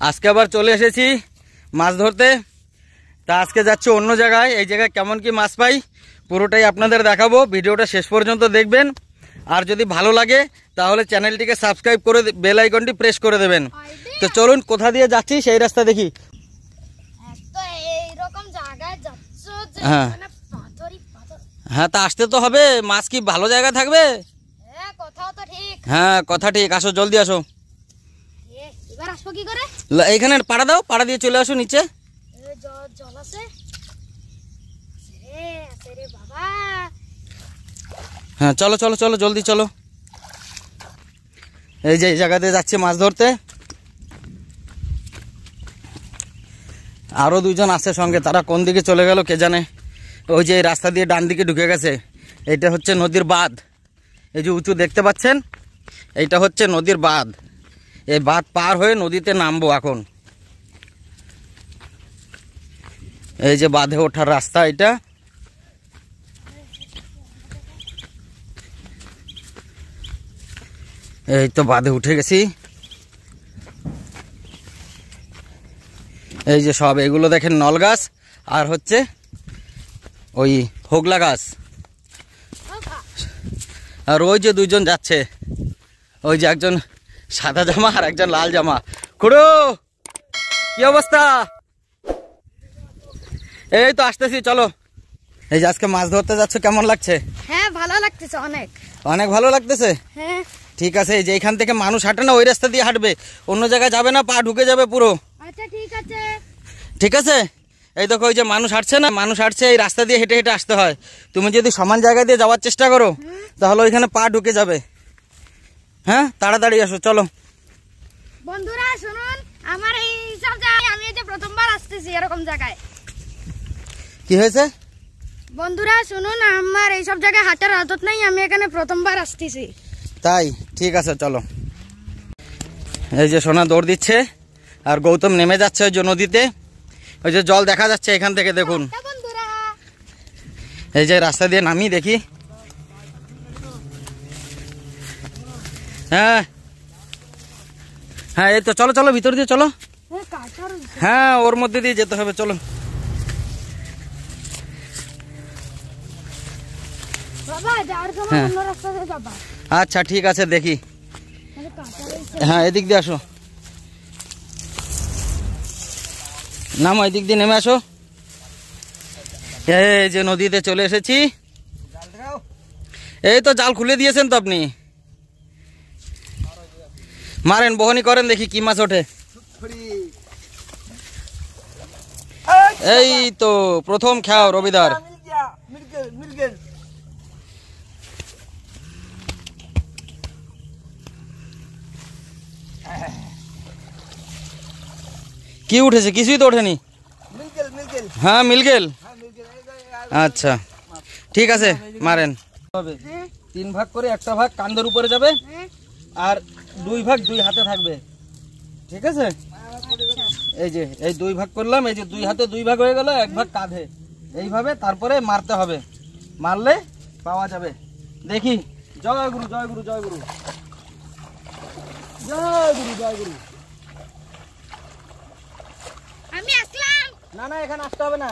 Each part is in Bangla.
আজকে আবার চলে এসেছি মাছ ধরতে। তা আজকে যাচ্ছি অন্য জায়গায়। এই জায়গায় কেমন কি মাছ পাই পুরোটাই আপনাদের দেখাবো। ভিডিওটা শেষ পর্যন্ত দেখবেন। আর যদি ভালো লাগে তাহলে চ্যানেলটিকে সাবস্ক্রাইব করে বেল আইকনটি প্রেস করে দেবেন। তো চলুন কোথা দিয়ে যাচ্ছি সেই রাস্তা দেখি। হ্যাঁ হ্যাঁ, তা আসতে তো হবে। মাছ কি ভালো জায়গা থাকবে? হ্যাঁ কথা ঠিক। আসো জলদি আসো। এইখানে পাড়া দাও, পাড়া দিয়ে চলে আসো নিচে। হ্যাঁ চলো চলো চলো জলদি চলো। এই যে জায়গাতে যাচ্ছে মাছ ধরতে। আরো দুইজন আছে সঙ্গে, তারা কোন দিকে চলে গেল কে জানে। ওই যে রাস্তা দিয়ে ডান দিকে ঢুকে গেছে। এটা হচ্ছে নদীর বাঁধ। এই যে উঁচু দেখতে পাচ্ছেন, এইটা হচ্ছে নদীর বাঁধ। এই বাঁধ পার হয়ে নদীতে নামবো এখন। এই যে বাঁধে ওঠার রাস্তা এটা। এই তো বাঁধে উঠে গেছি। এই যে সব এগুলো দেখেন নল গাছ আর হচ্ছে ওই হোগলা গাছ। আর ওই যে দুইজন যাচ্ছে, ওই যে একজন সাদা জামা আর একজন লাল জামা। খুড়ো কি অবস্থা? এই তো আসতেছি চলো। এই যে আজকে মাছ ধরতে যাচ্ছ, কেমন লাগছে? হ্যাঁ ভালো লাগতেছে, অনেক অনেক ভালো লাগতেছে। হ্যাঁ ঠিক আছে। এই যে এইখান থেকে মানুষ হাঁটে না, ওই রাস্তা দিয়ে হাঁটবে, অন্য জায়গায় যাবে না, পা ঢুকে যাবে পুরো। আচ্ছা ঠিক আছে। ঠিক আছে। এই দেখো ওই যে মানুষ হাঁটছে না, মানুষ হাঁটছে, এই রাস্তা দিয়ে হেঁটে হেঁটে আসতে হয়। তুমি যদি সমান জায়গা দিয়ে যাওয়ার চেষ্টা করো তাহলে ওইখানে পা ঢুকে যাবে। হ্যাঁ তাড়াতাড়ি আসো চলো। বন্ধুরা শুনুন, আমার এই সব জায়গায় আমি এই যে প্রথমবার আসতেছি এরকম জায়গায়। কি হয়েছে? বন্ধুরা শুনুন, আমার এই সব জায়গায় হাঁটার আদত নাই, আমি এখানে প্রথমবার আসতেছি। তাই ঠিক আছে চলো। এই যে সোনা দৌড় দিচ্ছে আর গৌতম নেমে যাচ্ছে ওই যে নদীতে। ওই যে জল দেখা যাচ্ছে এখান থেকে দেখুন। বন্ধুরা এই যে রাস্তা দিয়ে নামি দেখি। হ্যাঁ হ্যাঁ এই তো চলো চলো ভিতর দিয়ে চলো। হ্যাঁ ওর মধ্যে দিয়ে যেতে হবে, চলো। আচ্ছা ঠিক আছে দেখি। হ্যাঁ এদিক দিয়ে আসো, নামো এদিক দিয়ে নেমে আসো। এই যে নদীতে চলে এসেছি। এই তো জাল খুলে দিয়েছেন তো আপনি, মারেন বহনি করেন দেখি কি মাছ ওঠে। এই তো প্রথম খাও রবিদার। কি উঠেছে? কিছুই তো ওঠেনি। হ্যাঁ মিলগেল। আচ্ছা ঠিক আছে মারেন। হবে 3 ভাগ করে, একটা ভাগ কাঁধের উপরে যাবে আর 2 ভাগ 2 হাতে থাকবে। ঠিক আছে। এই যে এই 2 ভাগ করলাম, এই যে 2 হাতে 2 ভাগ হয়ে গেল, 1 ভাগ কাঁধে। এইভাবে তারপরে মারতে হবে, মারলে পাওয়া যাবে। দেখি। জয় গুরু জয় গুরু জয় গুরু জয় গুরু জয় গুরু। আমি আসলাম। না না এখানে আসতে হবে না।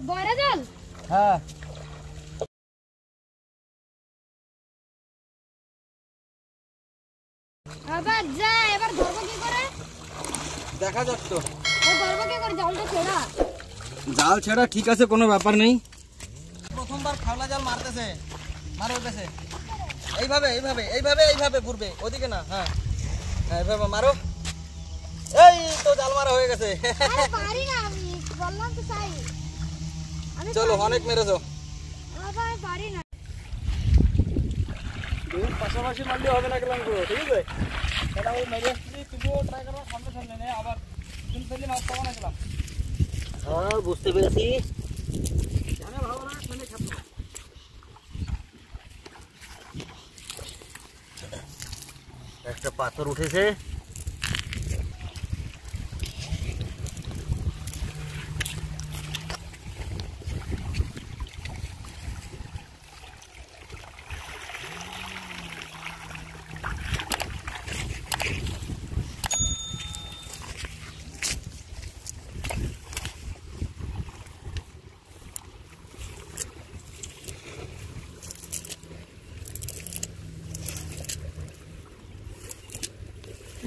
বড় জল। হ্যাঁ আবার যা, এবার ধরবো কি করে? দেখা যাক তো। ধরবো কি করে? জালটা ছেড়া। জাল ছেড়া ঠিক আছে, কোনো ব্যাপার নেই। প্রথমবার খাওলা জাল মারতেছে, মারো গেছে। এইভাবে এইভাবে এইভাবে এইভাবে ঘুরবে, ওদিকে না। হ্যাঁ হ্যাঁ এইভাবে মারো। এই তো জাল মারা হয়ে গেছে। আরে পারি না আমি, বললাম তো তাই। চলো অনেক মেরেছো। আমি পারি না। দুই পাশাপাশি মারলে হবে না গেলাম পুরো। ঠিক আছে। তাহলে ওই মেরে আসছি, তুমিও ট্রাই করো সামনে সামনে নেই, আবার তিন ফেলি মাছ পাবো না গেলাম। হ্যাঁ বুঝতে পেরেছি। জানে ভালো না ফেলে খাবো। একটা পাথর উঠেছে।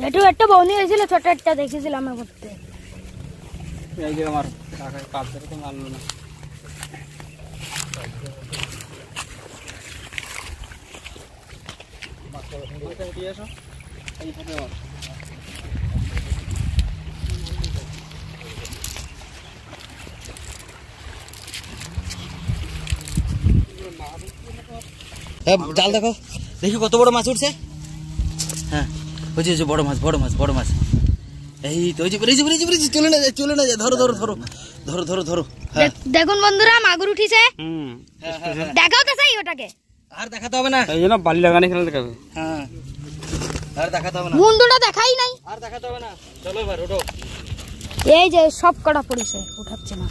একটু একটা বৌনি হয়েছিল, ছোট একটা দেখেছিলাম আমার করতে। এই যে আমার কাকা কাপ ধরে তো মারলো না। জাল দেখো, দেখি কত বড় মাছ উঠছে। হ্যাঁ ওই যে বড় মাছ, বড় মাছ, বড় মাছ। এই তো ওই যে চলে না যায়, চলে না যায়। ধরো ধরো ধরো ধরো ধরো ধরো। হ্যাঁ দেখুন বন্ধুরা, মাগুর উঠিছে। দেখাও তো চাই ওটাকে। আর দেখাতে হবে না, এই জন্য বালি লাগানি খেলে দেখাবে। হ্যাঁ আর দেখাতে হবে না, মুন্ডুটা দেখাই নাই। আর দেখাতে হবে না। চলো এবার ওঠো। এই যে সব কটা পড়েছে, উঠাচ্ছে না।